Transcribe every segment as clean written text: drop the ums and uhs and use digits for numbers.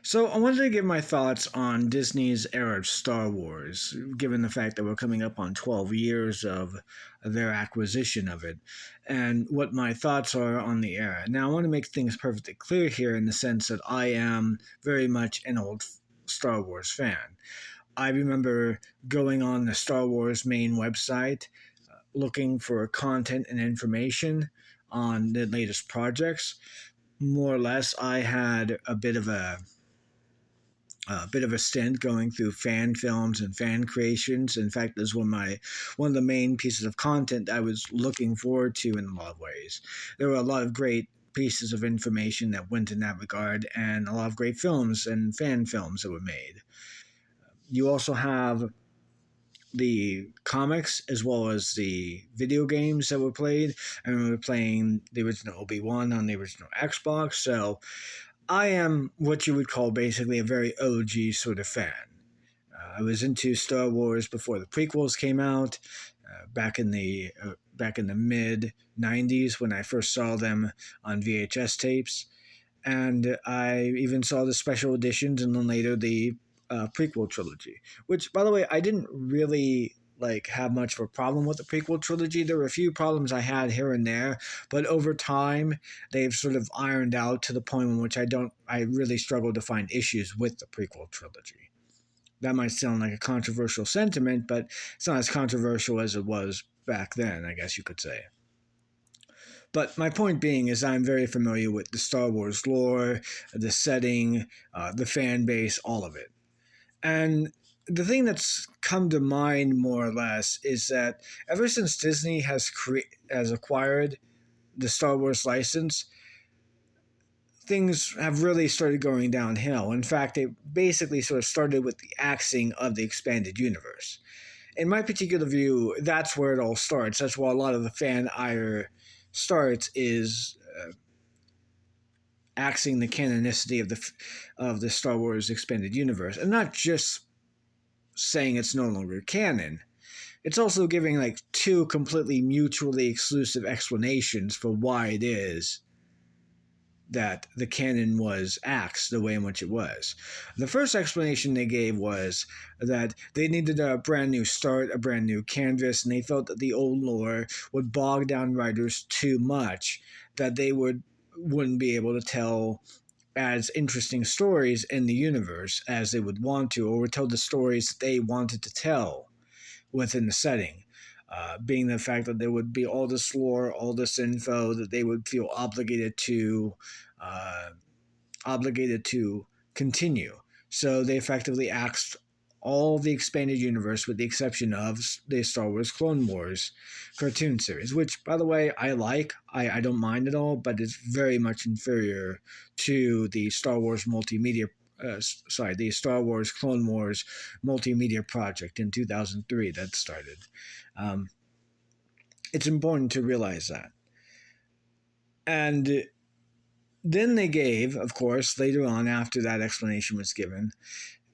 So I wanted to give my thoughts on Disney's era of Star Wars, given the fact that we're coming up on 12 years of their acquisition of it, and what my thoughts are on the era. Now, I want to make things perfectly clear here in the sense that I am very much an old Star Wars fan. I remember going on the Star Wars main website, looking for content and information on the latest projects. More or less, I had a bit of a stint going through fan films and fan creations. In fact, this was one of the main pieces of content I was looking forward to in a lot of ways. There were a lot of great pieces of information that went in that regard, and a lot of great films and fan films that were made. You also have the comics as well as the video games that were played. I remember playing the original Obi-Wan on the original Xbox, so I am what you would call basically a very OG sort of fan. I was into Star Wars before the prequels came out, back in the mid '90s when I first saw them on VHS tapes, and I even saw the special editions and then later the prequel trilogy. Which, by the way, I didn't really have much of a problem with the prequel trilogy. There were a few problems I had here and there, but over time they've sort of ironed out to the point in which I really struggle to find issues with the prequel trilogy. That might sound like a controversial sentiment, but it's not as controversial as it was back then, I guess you could say. But my point being is I'm very familiar with the Star Wars lore, the setting, the fan base, all of it. And the thing that's come to mind more or less is that ever since Disney has acquired the Star Wars license, things have really started going downhill. In fact, it basically sort of started with the axing of the expanded universe. In my particular view, that's where it all starts. That's where a lot of the fan ire starts is axing the canonicity of the Star Wars expanded universe, and not just saying it's no longer canon. It's also giving two completely mutually exclusive explanations for why it is that the canon was axed the way in which it was. The first explanation they gave was that they needed a brand new start, a brand new canvas, and they felt that the old lore would bog down writers too much, that they wouldn't be able to tell as interesting stories in the universe as they would want to, or would tell the stories that they wanted to tell within the setting. Being the fact that there would be all this lore, all this info that they would feel uh, obligated to continue. So they effectively axed all the expanded universe with the exception of the Star Wars Clone Wars cartoon series, which, by the way, I like. I don't mind at all, but it's very much inferior to the Star Wars multimedia. The Star Wars Clone Wars multimedia project in 2003 that started. Um, it's important to realize that. And then they gave, of course, later on after that explanation was given,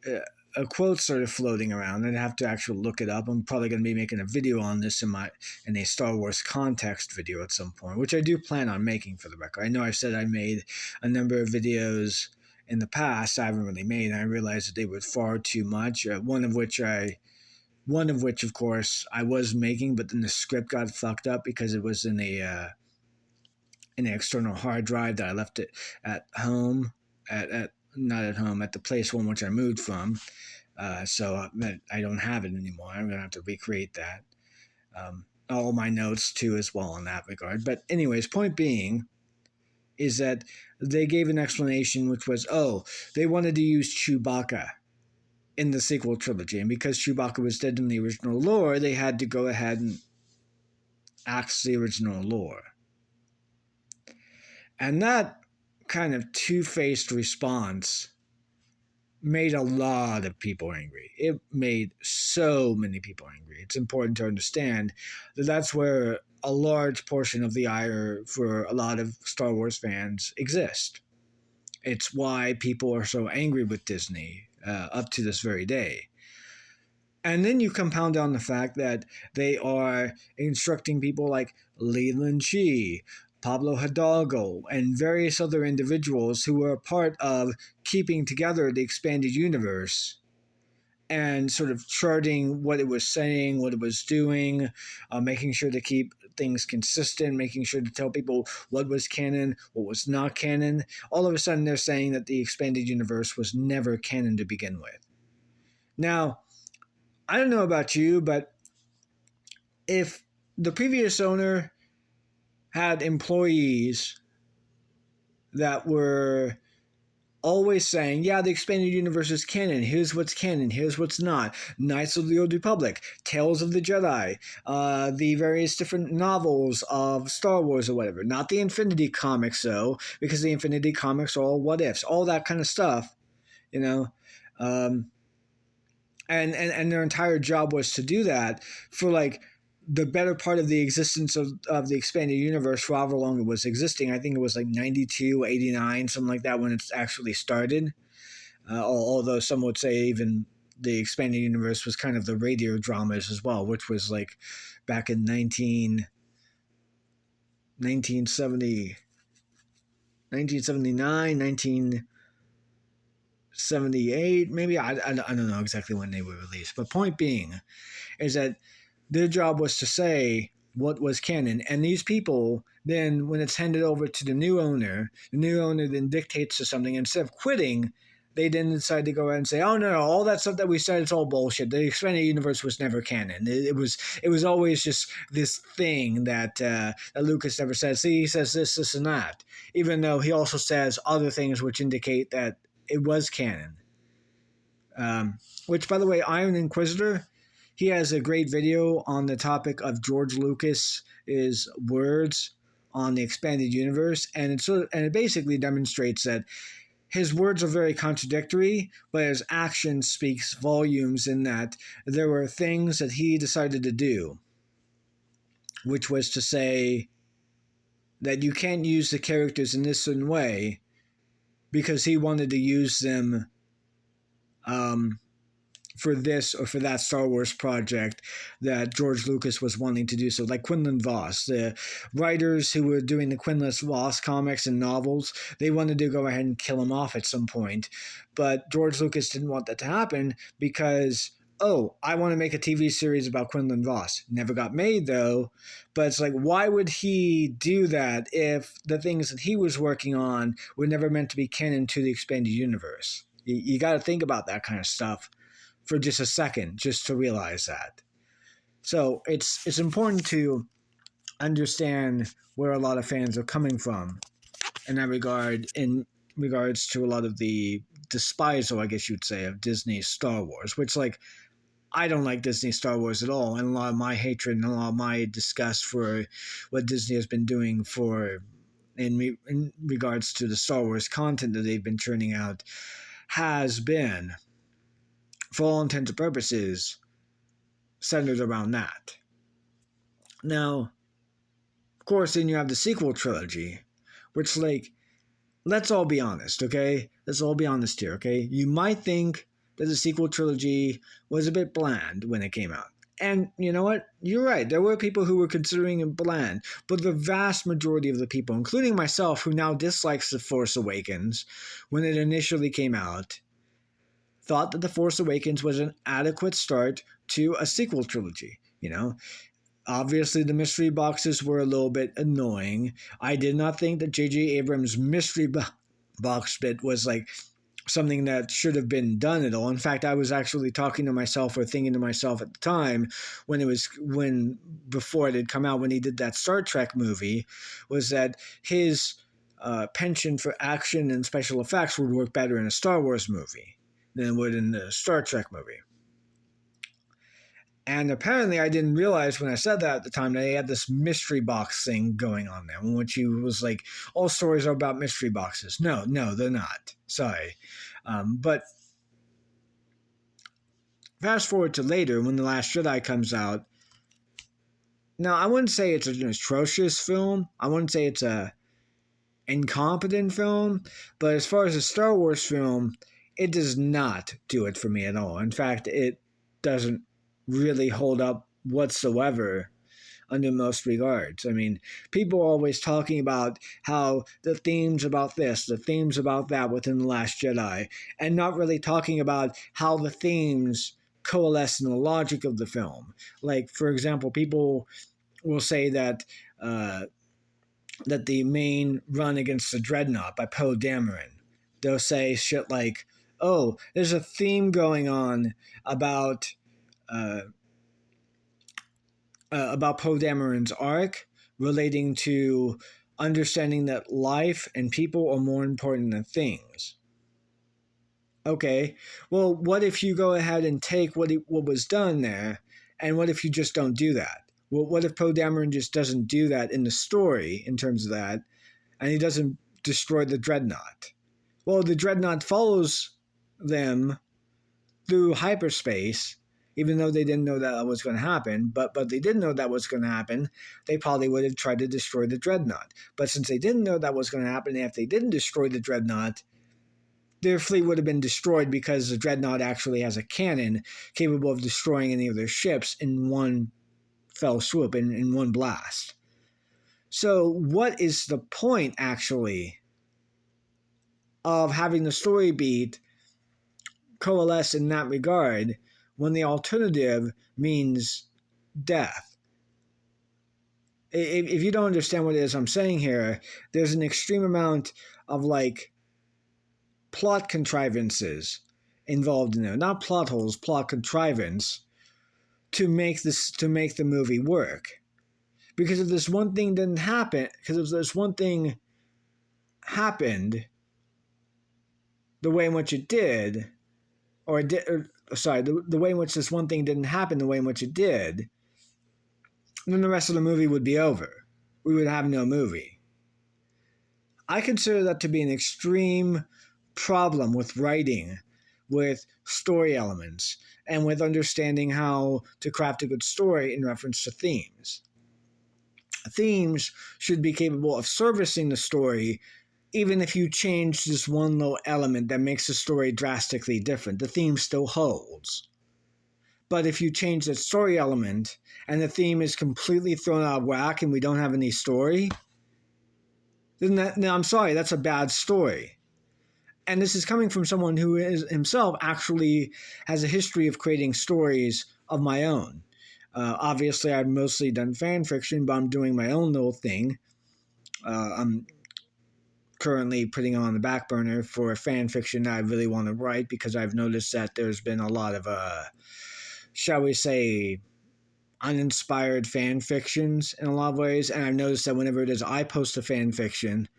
uh, a quote started floating around. I'd have to actually look it up. I'm probably going to be making a video on this in a Star Wars context video at some point, which I do plan on making for the record. I know I've said I made a number of videos in the past I haven't really made, and I realized that they were far too much. One of which, of course, I was making, but then the script got fucked up because it was in an external hard drive that I left it at home, at not at home, at the place from which I moved from. So I don't have it anymore. I'm gonna have to recreate that. All my notes too, as well, in that regard. But anyways, point being is that they gave an explanation, which was, they wanted to use Chewbacca in the sequel trilogy, and because Chewbacca was dead in the original lore, they had to go ahead and axe the original lore. And that kind of two-faced response made a lot of people angry. It made so many people angry. It's important to understand that that's where a large portion of the ire for a lot of Star Wars fans exist. It's why people are so angry with Disney up to this very day. And then you compound on the fact that they are instructing people like Leland Shee, Pablo Hidalgo, and various other individuals who were a part of keeping together the expanded universe and sort of charting what it was saying, what it was doing, making sure to keep things consistent, making sure to tell people what was canon, what was not canon. All of a sudden, they're saying that the expanded universe was never canon to begin with. Now, I don't know about you, but if the previous owner had employees that were always saying, yeah, the expanded universe is canon. Here's what's canon. Here's what's not. Knights of the Old Republic, Tales of the Jedi, the various different novels of Star Wars or whatever. Not the Infinity comics, though, because the Infinity comics are all what ifs, all that kind of stuff, you know. Um, and their entire job was to do that for like the better part of the existence of the expanded universe for however long it was existing. I think it was like 92, 89, something like that when it's actually started. Although some would say even the expanded universe was kind of the radio dramas as well, which was like back in 1970, 1979, 1978, maybe. I don't know exactly when they were released. But point being is that their job was to say what was canon. And these people, then when it's handed over to the new owner then dictates to something. Instead of quitting, they then decide to go ahead and say, oh, no, all that stuff that we said, it's all bullshit. The expanded universe was never canon. It was always just this thing that Lucas never said. See, he says this, and that. Even though he also says other things which indicate that it was canon. Which, by the way, Iron Inquisitor, he has a great video on the topic of George Lucas's words on the expanded universe, and it basically demonstrates that his words are very contradictory, but his action speaks volumes in that there were things that he decided to do, which was to say that you can't use the characters in this certain way because he wanted to use them for this or for that Star Wars project that George Lucas was wanting to do. So like Quinlan Vos, the writers who were doing the Quinlan Vos comics and novels, they wanted to go ahead and kill him off at some point. But George Lucas didn't want that to happen because, oh, I want to make a TV series about Quinlan Vos. Never got made though. But it's like, why would he do that if the things that he was working on were never meant to be canon to the expanded universe? You got to think about that kind of stuff for just a second, just to realize that. So it's important to understand where a lot of fans are coming from in that regard, in regards to a lot of the despisal, I guess you'd say, of Disney's Star Wars, which, like, I don't like Disney Star Wars at all, and a lot of my hatred and a lot of my disgust for what Disney has been doing in regards to the Star Wars content that they've been churning out has been, for all intents and purposes, centered around that. Now, of course, then you have the sequel trilogy, which, like, let's all be honest, okay? Let's all be honest here, okay? You might think that the sequel trilogy was a bit bland when it came out. And you know what? You're right. There were people who were considering it bland. But the vast majority of the people, including myself, who now dislikes The Force Awakens when it initially came out, thought that The Force Awakens was an adequate start to a sequel trilogy. You know, obviously the mystery boxes were a little bit annoying. I did not think that J.J. Abrams' mystery box bit was like something that should have been done at all. In fact, I was actually talking to myself or thinking to myself at the time before it had come out, when he did that Star Trek movie, was that his penchant for action and special effects would work better in a Star Wars movie than it would in the Star Trek movie. And apparently I didn't realize when I said that at the time that they had this mystery box thing going on there, in which he was like, all stories are about mystery boxes. No, they're not. Sorry. But fast forward to later when The Last Jedi comes out. Now, I wouldn't say it's an atrocious film. I wouldn't say it's a incompetent film. But as far as a Star Wars film, it does not do it for me at all. In fact, it doesn't really hold up whatsoever under most regards. I mean, people are always talking about how the themes about this, the themes about that within The Last Jedi, and not really talking about how the themes coalesce in the logic of the film. Like, for example, people will say uh, that the main run against the Dreadnought by Poe Dameron, they'll say shit like, "Oh, there's a theme going on about uh, about Poe Dameron's arc relating to understanding that life and people are more important than things." Okay, well, what if you go ahead and take what was done there, and what if you just don't do that? Well, what if Poe Dameron just doesn't do that in the story in terms of that, and he doesn't destroy the Dreadnought? Well, the Dreadnought follows them through hyperspace, even though they didn't know that was going to happen. But they didn't know that was going to happen. They probably would have tried to destroy the Dreadnought. But since they didn't know that was going to happen, and if they didn't destroy the Dreadnought, their fleet would have been destroyed because the Dreadnought actually has a cannon capable of destroying any of their ships in one fell swoop, in one blast. So, what is the point, actually, of having the story beat coalesce in that regard when the alternative means death? If you don't understand what it is I'm saying here, there's an extreme amount of like plot contrivances involved in there. Not plot holes, plot contrivance to make the movie work. Because if this one thing didn't happen, because if this one thing happened the way in which it did, the way in which this one thing didn't happen the way in which it did, then the rest of the movie would be over. We would have no movie. I consider that to be an extreme problem with writing, with story elements, and with understanding how to craft a good story in reference to themes. Themes should be capable of servicing the story, even if you change this one little element that makes the story drastically different. The theme still holds. But if you change the story element and the theme is completely thrown out of whack and we don't have any story, then no, I'm sorry, that's a bad story. And this is coming from someone who is himself actually has a history of creating stories of my own. Obviously, I've mostly done fan fiction, but I'm doing my own little thing. I'm currently putting on the back burner for a fan fiction that I really want to write because I've noticed that there's been a lot of, shall we say, uninspired fan fictions in a lot of ways. And I've noticed that whenever it is I post a fan fiction,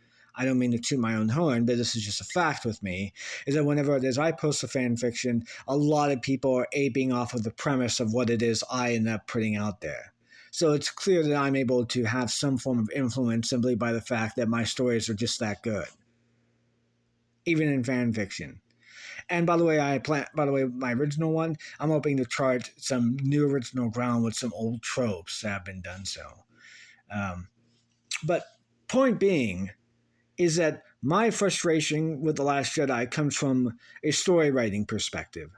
I don't mean to toot my own horn, but this is just a fact with me, is that whenever it is I post a fan fiction, a lot of people are aping off of the premise of what it is I end up putting out there. So it's clear that I'm able to have some form of influence simply by the fact that my stories are just that good, even in fan fiction. And by the way, my original one, I'm hoping to chart some new original ground with some old tropes that have been done so. But point being is that my frustration with The Last Jedi comes from a story writing perspective.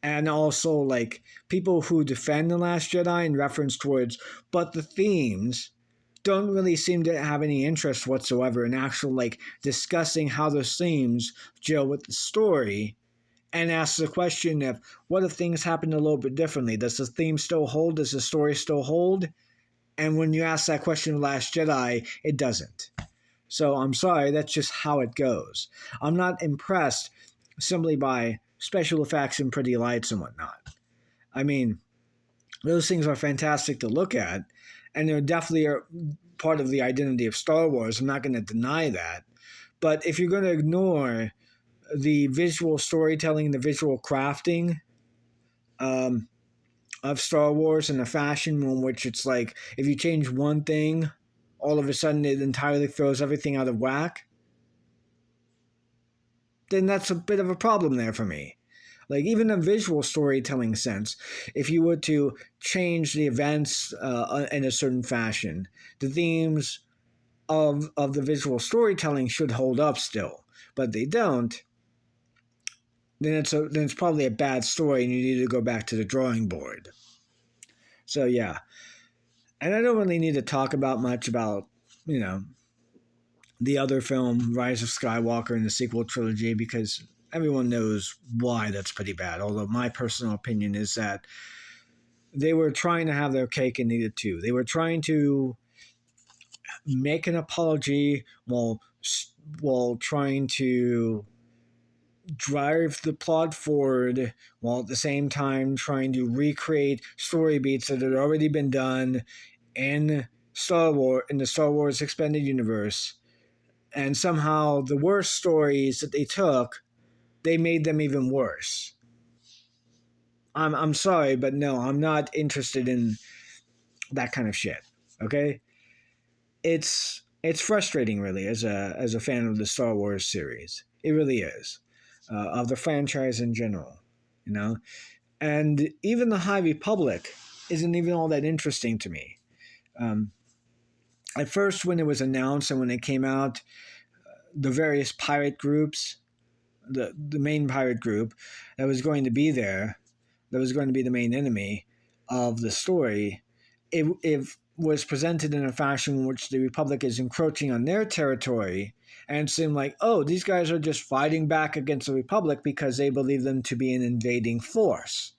And also, like, people who defend The Last Jedi in reference towards, but the themes don't really seem to have any interest whatsoever in actual, like, discussing how those themes gel with the story, and ask the question of, what if things happened a little bit differently? Does the theme still hold? Does the story still hold? And when you ask that question of Last Jedi, it doesn't. So I'm sorry, that's just how it goes. I'm not impressed simply by special effects and pretty lights and whatnot. I mean, those things are fantastic to look at, and they're definitely part of the identity of Star Wars. I'm not going to deny that. But if you're going to ignore the visual storytelling, the visual crafting of Star Wars and the fashion in which it's like, if you change one thing, all of a sudden it entirely throws everything out of whack, then that's a bit of a problem there for me. Like, even a visual storytelling sense, if you were to change the events in a certain fashion, the themes of the visual storytelling should hold up still. But they don't, then it's probably a bad story and you need to go back to the drawing board. So yeah. And I don't really need to talk about much about, you know, the other film, Rise of Skywalker, and the sequel trilogy, because everyone knows why that's pretty bad. Although my personal opinion is that they were trying to have their cake and eat it too. They were trying to make an apology while trying to drive the plot forward, while at the same time trying to recreate story beats that had already been done in the Star Wars expanded universe. And somehow the worst stories that they took, they made them even worse. I'm sorry, but no, I'm not interested in that kind of shit. Okay? It's frustrating, really, as a fan of the Star Wars series. It really is, of the franchise in general, you know. And even the High Republic isn't even all that interesting to me. Um, at first, when it was announced and when it came out, the various pirate groups, the main pirate group that was going to be there, that was going to be the main enemy of the story, it was presented in a fashion in which the Republic is encroaching on their territory, and it seemed like, oh, these guys are just fighting back against the Republic because they believe them to be an invading force.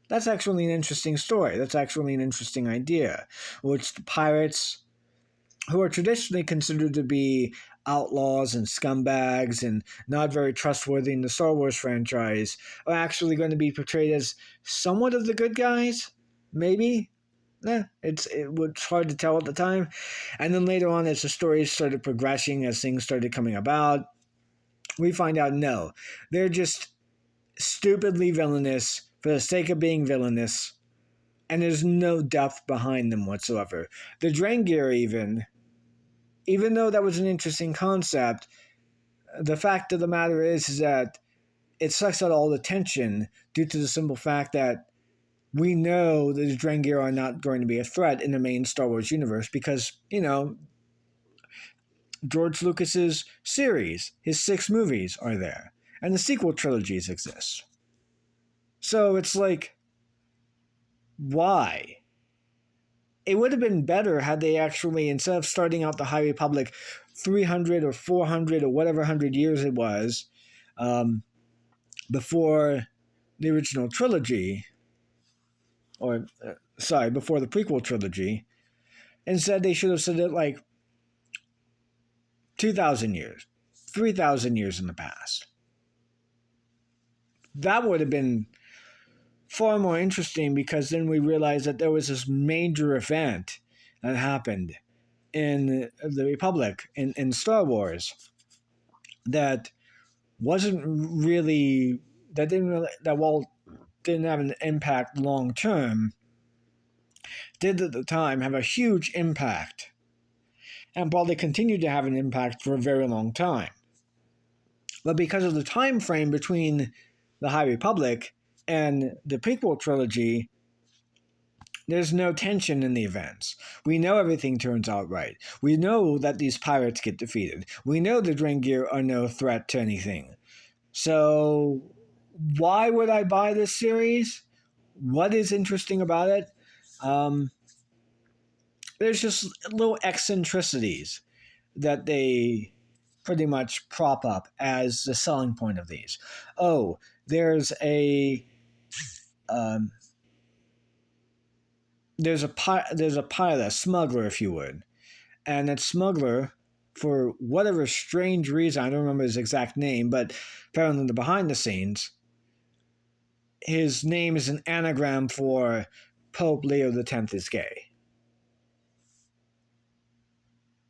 That's actually an interesting story. That's actually an interesting idea, which the pirates, who are traditionally considered to be outlaws and scumbags and not very trustworthy in the Star Wars franchise, are actually going to be portrayed as somewhat of the good guys. Maybe. It was hard to tell at the time. And then later on, as the story started progressing, as things started coming about, we find out no, they're just stupidly villainous for the sake of being villainous, and there's no depth behind them whatsoever. The Drengir, even though that was an interesting concept, the fact of the matter is that it sucks out all the tension due to the simple fact that we know that the Drengir are not going to be a threat in the main Star Wars universe because, George Lucas's series, his 6 movies are there, and the sequel trilogies exist. So it's like, why? It would have been better had they actually, instead of starting out the High Republic 300 or 400 or whatever 100 years it was, before the original trilogy, before the prequel trilogy. Instead, they should have said it like 2,000 years, 3,000 years in the past. That would have been far more interesting because then we realized that there was this major event that happened in the Republic, in Star Wars, that wasn't really, didn't have an impact long term, did at the time have a huge impact and probably continued to have an impact for a very long time. But because of the time frame between the High Republic and the prequel trilogy, there's no tension in the events. We know everything turns out right. We know that these pirates get defeated. We know the Drengir are no threat to anything. So, why would I buy this series? What is interesting about it? There's just little eccentricities that they pretty much prop up as the selling point of these. Oh, there's a pilot, a smuggler, if you would, and that smuggler, for whatever strange reason, I don't remember his exact name, but apparently the behind the scenes, his name is an anagram for Pope Leo X is gay.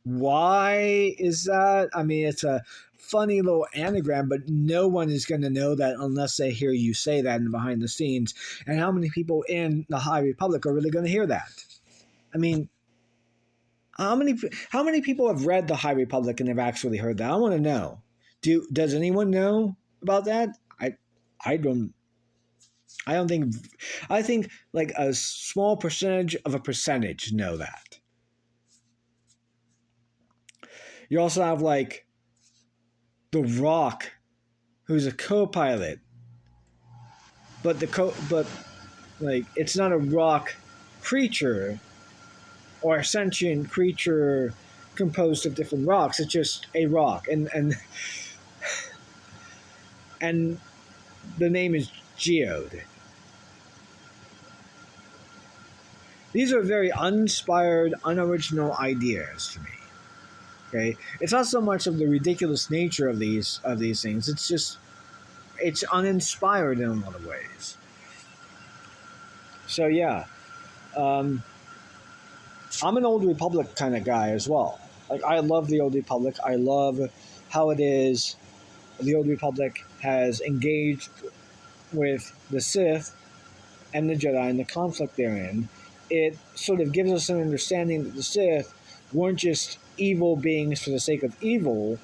Why is that? I mean, it's a funny little anagram, but no one is going to know that unless they hear you say that in behind the scenes. And how many people in the High Republic are really going to hear that? I mean, how many people have read the High Republic and have actually heard that? I want to know. Does anyone know about that? I don't. I don't think. I think like a small percentage of a percentage know that. You also have like The Rock, who's a co-pilot, but like it's not a rock creature, or a sentient creature composed of different rocks. It's just a rock, and the name is geode. These are very uninspired, unoriginal ideas to me. Okay, it's not so much of the ridiculous nature of these things. It's just it's uninspired in a lot of ways. So yeah, um, I'm an old Republic kind of guy as well. Like I love the old Republic. I love how it is. The old Republic has engaged with the Sith and the Jedi and the conflict therein. It sort of gives us an understanding that the Sith weren't just evil beings for the sake of evil,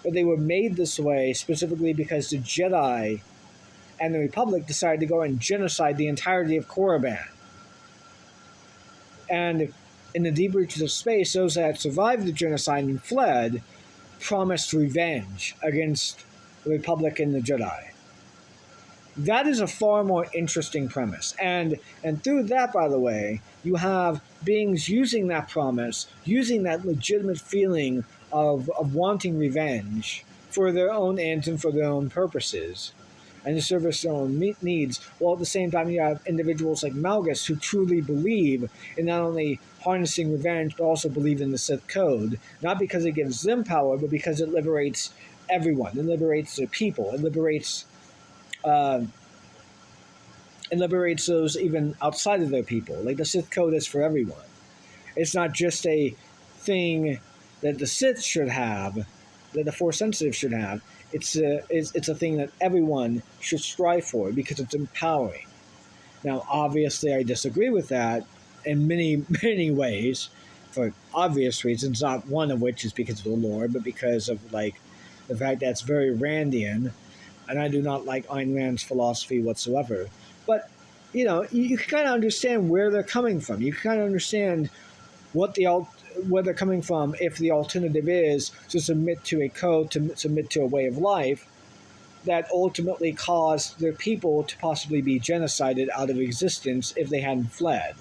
but they were made this way specifically because the Jedi and the Republic decided to go and genocide the entirety of Korriban. And in the deep reaches of space, those that survived the genocide and fled promised revenge against the Republic and the Jedi. That is a far more interesting premise. And through that, by the way, you have beings using that promise, using that legitimate feeling of wanting revenge for their own ends and for their own purposes, and to service their own needs, while at the same time you have individuals like Malgus who truly believe in not only harnessing revenge, but also believe in the Sith Code, not because it gives them power, but because it liberates everyone. It liberates the people. Uh, it liberates those even outside of their people. Like the Sith Code is for everyone. It's not just a thing that the Sith should have, that the Force sensitive should have. It's a thing that everyone should strive for because it's empowering. Now, obviously, I disagree with that in many many ways, for obvious reasons. Not one of which is because of the lore, but because of like the fact that it's very Randian, and I do not like Ayn Rand's philosophy whatsoever. But you can kind of understand where they're coming from. You can kind of understand what where they're coming from if the alternative is to submit to a code, to submit to a way of life that ultimately caused their people to possibly be genocided out of existence if they hadn't fled.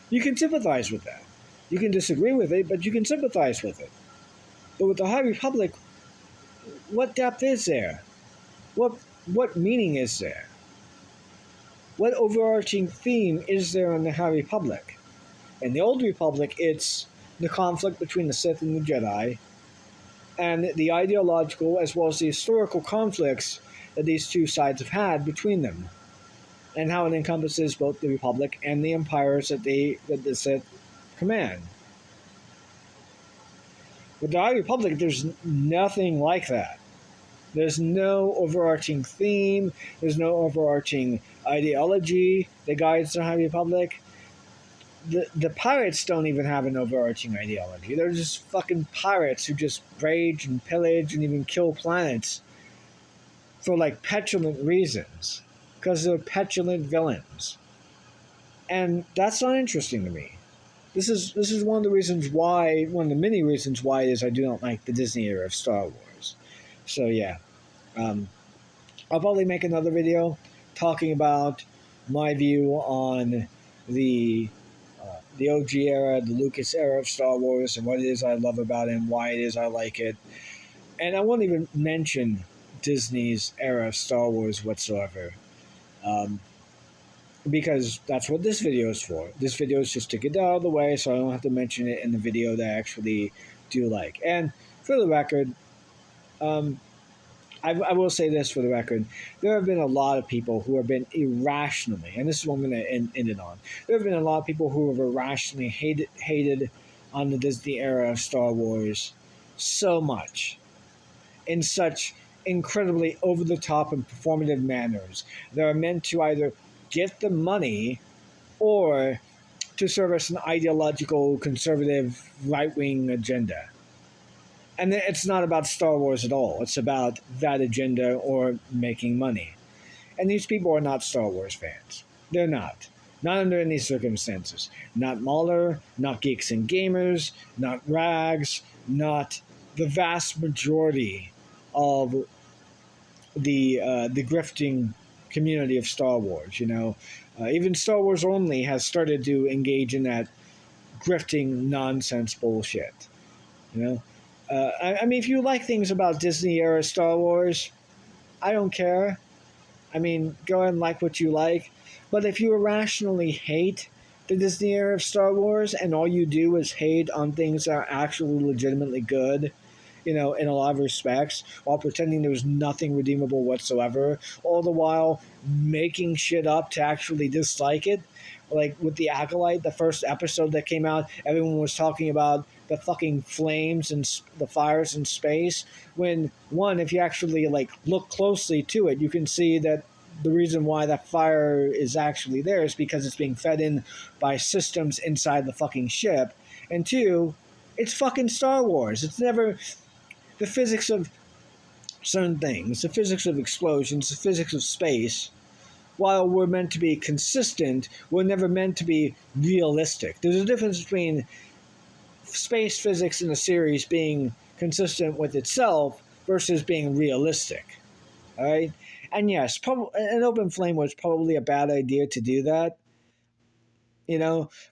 You can sympathize with that. You can disagree with it, but you can sympathize with it. But with the High Republic, what depth is there? What meaning is there? What overarching theme is there in the High Republic? In the Old Republic, it's the conflict between the Sith and the Jedi, and the ideological as well as the historical conflicts that these two sides have had between them, and how it encompasses both the Republic and the empires that the Sith command. With the High Republic, there's nothing like that. There's no overarching theme. There's no overarching ideology that guides the High Republic. The pirates don't even have an overarching ideology. They're just fucking pirates who just rage and pillage and even kill planets for like petulant reasons, because they're petulant villains, and that's not interesting to me. This is one of the reasons why, one of the many reasons why it is I do not like the Disney era of Star Wars. So yeah, I'll probably make another video talking about my view on the OG era, the Lucas era of Star Wars, and what it is I love about it, and why it is I like it. And I won't even mention Disney's era of Star Wars whatsoever, because that's what this video is for. This video is just to get that out of the way, so I don't have to mention it in the video that I actually do like. And for the record, I will say this for the record. There have been a lot of people who have been irrationally, and this is what I'm going to end it on. There have been a lot of people who have irrationally hated on the Disney era of Star Wars so much, in such incredibly over-the-top and performative manners that are meant to either get the money or to service an ideological, conservative, right-wing agenda. And it's not about Star Wars at all. It's about that agenda or making money. And these people are not Star Wars fans. They're not. Not under any circumstances. Not Mahler, not Geeks and Gamers, not Rags, not the vast majority of the grifting community of Star Wars. Even Star Wars Only has started to engage in that grifting nonsense bullshit. You know, I mean, if you like things about Disney era Star Wars, I don't care. I mean, go ahead and like what you like. But if you irrationally hate the Disney era of Star Wars and all you do is hate on things that are actually legitimately good, in a lot of respects, while pretending there's nothing redeemable whatsoever, all the while making shit up to actually dislike it. Like with The Acolyte, the first episode that came out, everyone was talking about the fucking flames and the fires in space. When, one, if you actually like look closely to it, you can see that the reason why that fire is actually there is because it's being fed in by systems inside the fucking ship. And two, it's fucking Star Wars. It's never the physics of certain things, the physics of explosions, the physics of space, while we're meant to be consistent, we're never meant to be realistic. There's a difference between space physics in a series being consistent with itself versus being realistic. All right? And yes, an open flame was probably a bad idea to do that,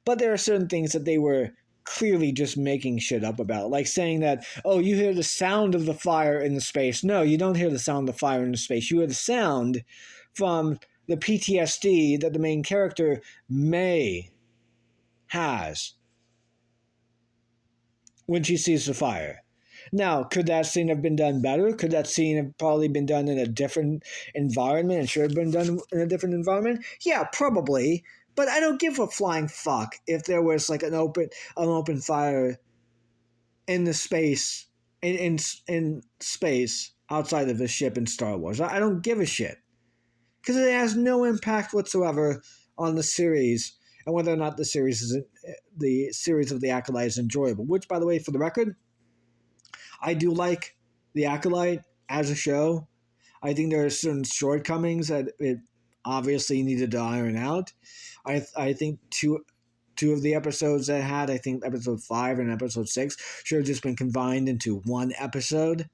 but there are certain things that they were clearly just making shit up about, like saying that, oh, you hear the sound of the fire in the space. No, you don't hear the sound of the fire in the space. You hear the sound from the PTSD that the main character May has when she sees the fire. Now, could that scene have been done better? Could that scene have probably been done in a different environment and should have been done in a different environment? Yeah, probably. But I don't give a flying fuck if there was like an open fire in the space in space outside of the ship in Star Wars. I don't give a shit because it has no impact whatsoever on the series and whether or not the series of the Acolyte is enjoyable. Which, by the way, for the record, I do like the Acolyte as a show. I think there are certain shortcomings that it obviously needed to iron out. I think two of the episodes that I had, I think episode 5 and episode 6, should have just been combined into one episode.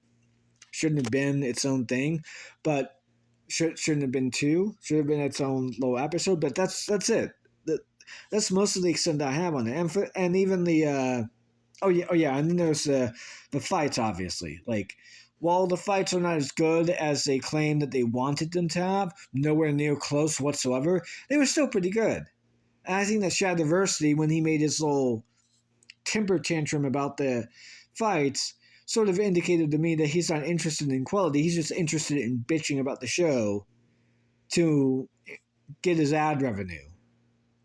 Shouldn't have been its own thing, but shouldn't have been two. Should have been its own little episode. But that's it. That's most of the extent I have on it, and even the oh yeah, and then there's the fights, obviously. Like, while the fights are not as good as they claim that they wanted them to have, nowhere near close whatsoever, they were still pretty good. And I think that Shadiversity, when he made his little temper tantrum about the fights, sort of indicated to me that he's not interested in quality. He's just interested in bitching about the show to get his ad revenue.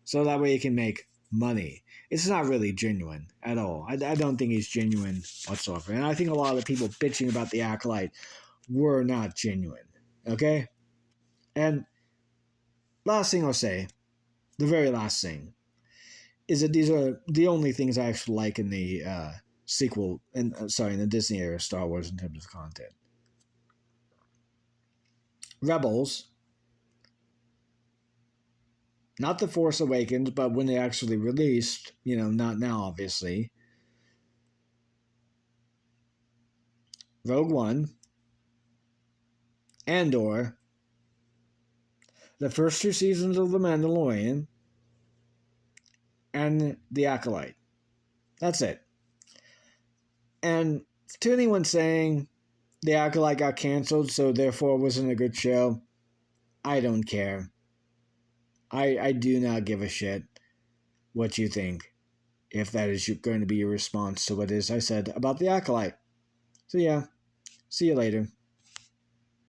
So that way he can make money. It's not really genuine at all. I don't think he's genuine whatsoever. And I think a lot of the people bitching about the Acolyte were not genuine. Okay? And last thing I'll say, the very last thing, is that these are the only things I actually like in the sequel, in the Disney era Star Wars in terms of content. Rebels, not The Force Awakens, but when they actually released, not now, obviously. Rogue One, Andor, the first 2 seasons of The Mandalorian, and The Acolyte. That's it. And to anyone saying The Acolyte got canceled, so therefore it wasn't a good show, I don't care. I do not give a shit what you think, if that is going to be your response to what it is I said about The Acolyte. So yeah, see you later.